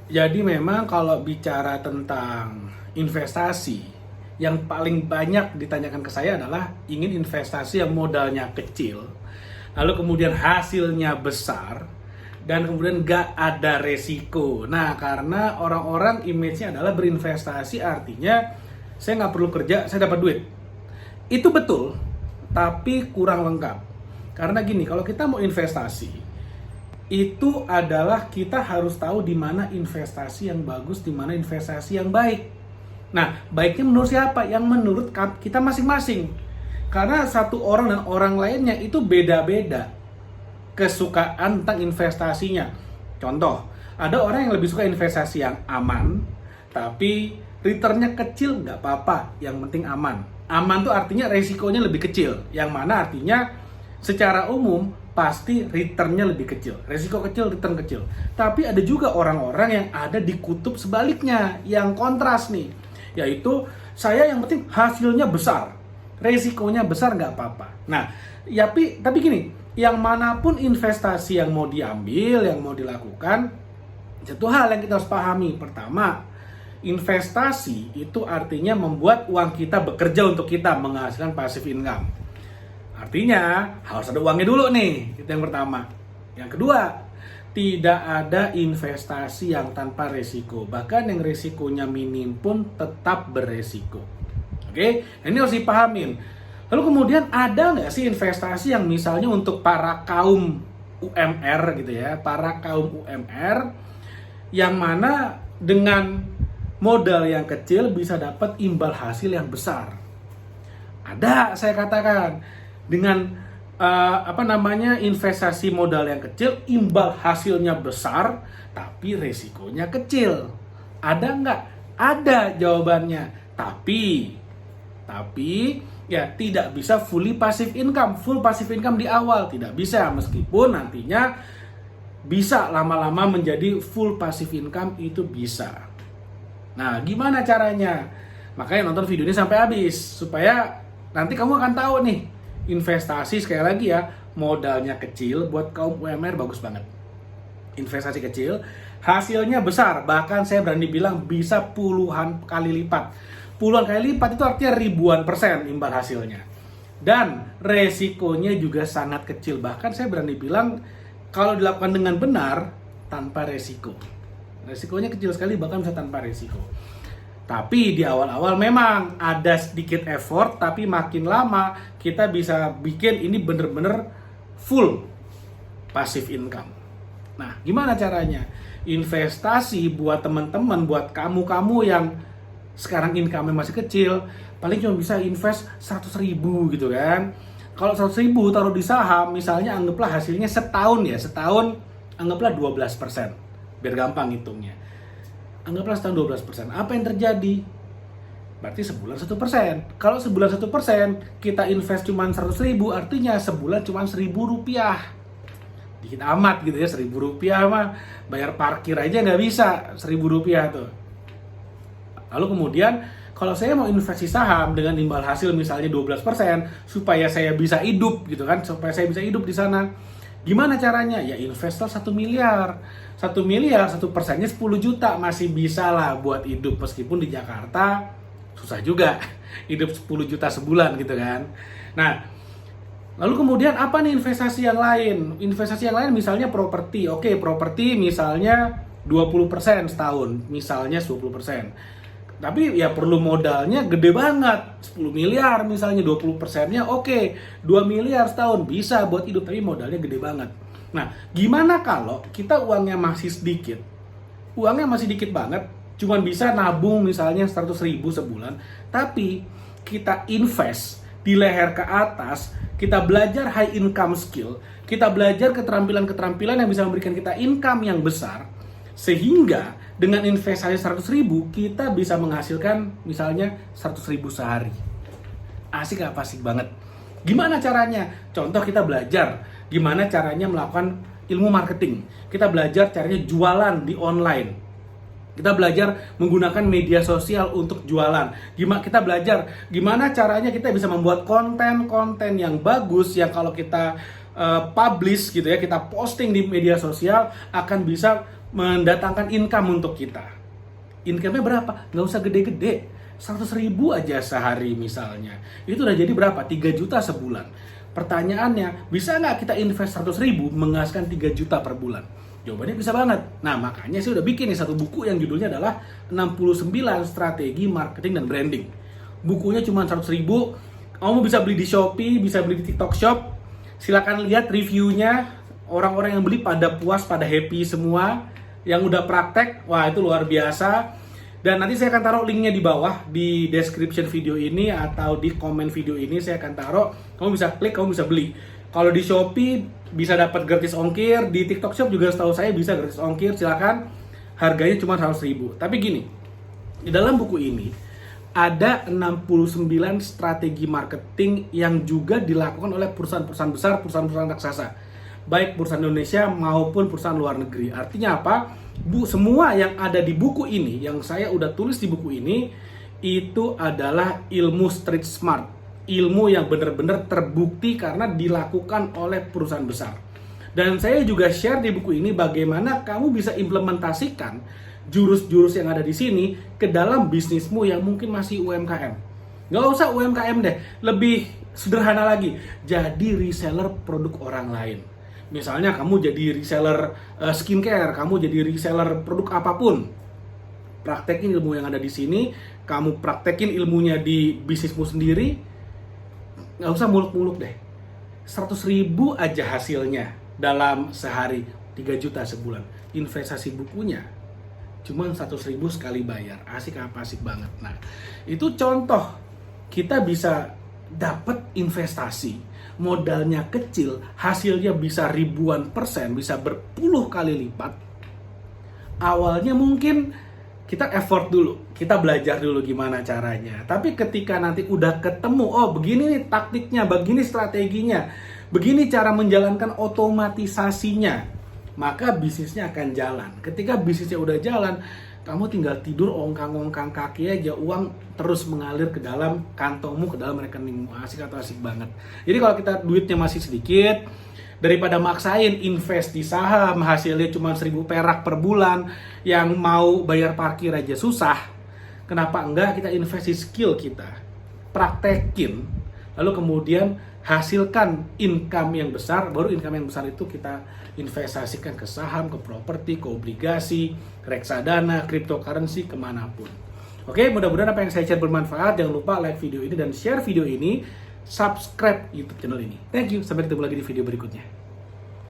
Jadi memang kalau bicara tentang investasi, yang paling banyak ditanyakan ke saya adalah ingin investasi yang modalnya kecil, lalu kemudian hasilnya besar, dan kemudian gak ada resiko. Nah, karena orang-orang image-nya adalah berinvestasi artinya saya nggak perlu kerja, saya dapat duit. Itu betul, tapi kurang lengkap. Karena gini, kalau kita mau investasi, itu adalah kita harus tahu di mana investasi yang bagus, di mana investasi yang baik. Nah, baiknya menurut siapa? Yang menurut kita masing-masing. Karena satu orang dan orang lainnya itu beda-beda kesukaan tentang investasinya. Contoh, ada orang yang lebih suka investasi yang aman, tapi returnnya kecil nggak apa-apa, yang penting aman. Aman tuh artinya resikonya lebih kecil, yang mana artinya secara umum pasti returnnya lebih kecil. Resiko kecil, return kecil. Tapi ada juga orang-orang yang ada di kutub sebaliknya, yang kontras nih. Yaitu, saya yang penting hasilnya besar, resikonya besar nggak apa-apa. Nah, ya, tapi gini, yang manapun investasi yang mau diambil, yang mau dilakukan, satu hal yang kita harus pahami. Pertama, investasi itu artinya membuat uang kita bekerja untuk kita, menghasilkan passive income. Artinya harus ada uangnya dulu nih, itu yang pertama. Yang kedua, tidak ada investasi yang tanpa resiko. Bahkan yang resikonya minim pun tetap beresiko. Oke, ini harus dipahamin. Lalu kemudian ada nggak sih investasi yang misalnya untuk para kaum UMR gitu ya, para kaum UMR yang mana dengan modal yang kecil bisa dapat imbal hasil yang besar? Ada, saya katakan, dengan investasi modal yang kecil, imbal hasilnya besar, tapi resikonya kecil. Ada nggak? Ada jawabannya. Tapi ya tidak bisa fully passive income. Full passive income di awal tidak bisa, meskipun nantinya bisa lama-lama menjadi full passive income, itu bisa. Nah, gimana caranya? Makanya nonton video ini sampai habis supaya nanti kamu akan tahu nih, investasi sekali lagi ya, modalnya kecil buat kaum UMR bagus banget. Investasi kecil, hasilnya besar, bahkan saya berani bilang bisa puluhan kali lipat. Puluhan kali lipat itu artinya ribuan persen imbal hasilnya. Dan resikonya juga sangat kecil, bahkan saya berani bilang kalau dilakukan dengan benar, tanpa resiko. Resikonya kecil sekali, bahkan bisa tanpa resiko. Tapi di awal-awal memang ada sedikit effort, tapi makin lama kita bisa bikin ini bener-bener full passive income. Nah, gimana caranya? Investasi buat teman-teman, buat kamu-kamu yang sekarang income-nya masih kecil, paling cuma bisa invest 100 ribu gitu kan. Kalau 100 ribu taruh di saham, misalnya anggaplah hasilnya setahun anggaplah 12%, biar gampang hitungnya. Anggaplah setahun 12%. Apa yang terjadi? Berarti sebulan 1%. Kalau sebulan 1%, kita invest cuma 100 ribu, artinya sebulan cuma 1.000 rupiah. Dikit amat gitu ya, 1.000 rupiah mah bayar parkir aja nggak bisa 1.000 rupiah tuh. Lalu kemudian, kalau saya mau investasi saham dengan imbal hasil misalnya 12%, supaya saya bisa hidup gitu kan, supaya saya bisa hidup di sana. Gimana caranya? Ya invest 1 miliar. 1 miliar, 1%-nya 10 juta. Masih bisa lah buat hidup, meskipun di Jakarta susah juga. Hidup 10 juta sebulan gitu kan. Nah, lalu kemudian apa nih investasi yang lain? Investasi yang lain misalnya properti. Oke, properti misalnya 20% setahun. Misalnya 20%. Tapi ya perlu modalnya gede banget, 10 miliar misalnya, 20%-nya oke, 2 miliar setahun bisa buat hidup, tapi modalnya gede banget. Nah, gimana kalau kita uangnya masih sedikit? Uangnya masih dikit banget, cuman bisa nabung misalnya 100 ribu sebulan, tapi kita invest di leher ke atas, kita belajar high income skill, kita belajar keterampilan-keterampilan yang bisa memberikan kita income yang besar, sehingga dengan investasi 100 ribu, kita bisa menghasilkan misalnya 100 ribu sehari. Asik gak? Asik banget. Gimana caranya? Contoh, kita belajar gimana caranya melakukan ilmu marketing. Kita belajar caranya jualan di online. Kita belajar menggunakan media sosial untuk jualan. Kita belajar gimana caranya kita bisa membuat konten-konten yang bagus, yang kalau kita publish gitu ya, kita posting di media sosial akan bisa mendatangkan income untuk kita. Income-nya berapa? Nggak usah gede-gede. 100.000 aja sehari misalnya. Itu udah jadi berapa? 3 juta sebulan. Pertanyaannya, bisa nggak kita invest 100.000 menghasilkan 3 juta per bulan? Jawabannya bisa banget. Nah, makanya saya udah bikin nih satu buku yang judulnya adalah 69 Strategi Marketing dan Branding. Bukunya cuma 100.000. Kamu bisa beli di Shopee, bisa beli di TikTok Shop. Silakan lihat reviewnya. Orang-orang yang beli pada puas, pada happy semua. Yang udah praktek, wah itu luar biasa. Dan nanti saya akan taruh linknya di bawah, di description video ini atau di komen video ini saya akan taruh. Kamu bisa klik, kamu bisa beli. Kalau di Shopee bisa dapat gratis ongkir, di TikTok Shop juga setahu saya bisa gratis ongkir. Silakan, harganya cuma 100.000. Tapi gini, di dalam buku ini ada 69 strategi marketing yang juga dilakukan oleh perusahaan-perusahaan besar, perusahaan-perusahaan raksasa. Baik perusahaan Indonesia maupun perusahaan luar negeri. Artinya apa? Semua yang ada di buku ini, yang saya udah tulis di buku ini, itu adalah ilmu street smart. Ilmu yang benar-benar terbukti karena dilakukan oleh perusahaan besar. Dan saya juga share di buku ini bagaimana kamu bisa implementasikan jurus-jurus yang ada di sini ke dalam bisnismu yang mungkin masih UMKM. Nggak usah UMKM deh, lebih sederhana lagi. Jadi reseller produk orang lain. Misalnya kamu jadi reseller skincare, kamu jadi reseller produk apapun. Praktekin ilmu yang ada di sini, kamu praktekin ilmunya di bisnismu sendiri. Nggak usah muluk-muluk deh. 100.000 aja hasilnya dalam sehari, 3 juta sebulan. Investasi bukunya cuma 100.000 sekali bayar. Asik apa asik banget. Nah, itu contoh kita bisa dapat investasi, modalnya kecil, hasilnya bisa ribuan persen, bisa berpuluh kali lipat. Awalnya mungkin kita effort dulu, kita belajar dulu gimana caranya. Tapi ketika nanti udah ketemu, oh begini nih taktiknya, begini strateginya, begini cara menjalankan otomatisasinya, maka bisnisnya akan jalan. Ketika bisnisnya udah jalan, kamu tinggal tidur ongkang-ongkang kaki aja, uang terus mengalir ke dalam kantongmu, ke dalam rekeningmu. Asik atau asik banget. Jadi kalau kita duitnya masih sedikit, daripada maksain invest di saham, hasilnya cuma 1.000 perak per bulan, yang mau bayar parkir aja susah, kenapa enggak kita invest di skill kita, praktekin, lalu kemudian hasilkan income yang besar. Baru income yang besar itu kita investasikan ke saham, ke properti, ke obligasi, reksadana, cryptocurrency, kemanapun. Oke, mudah-mudahan apa yang saya share bermanfaat. Jangan lupa like video ini dan share video ini, subscribe YouTube channel ini. Thank you, sampai ketemu lagi di video berikutnya.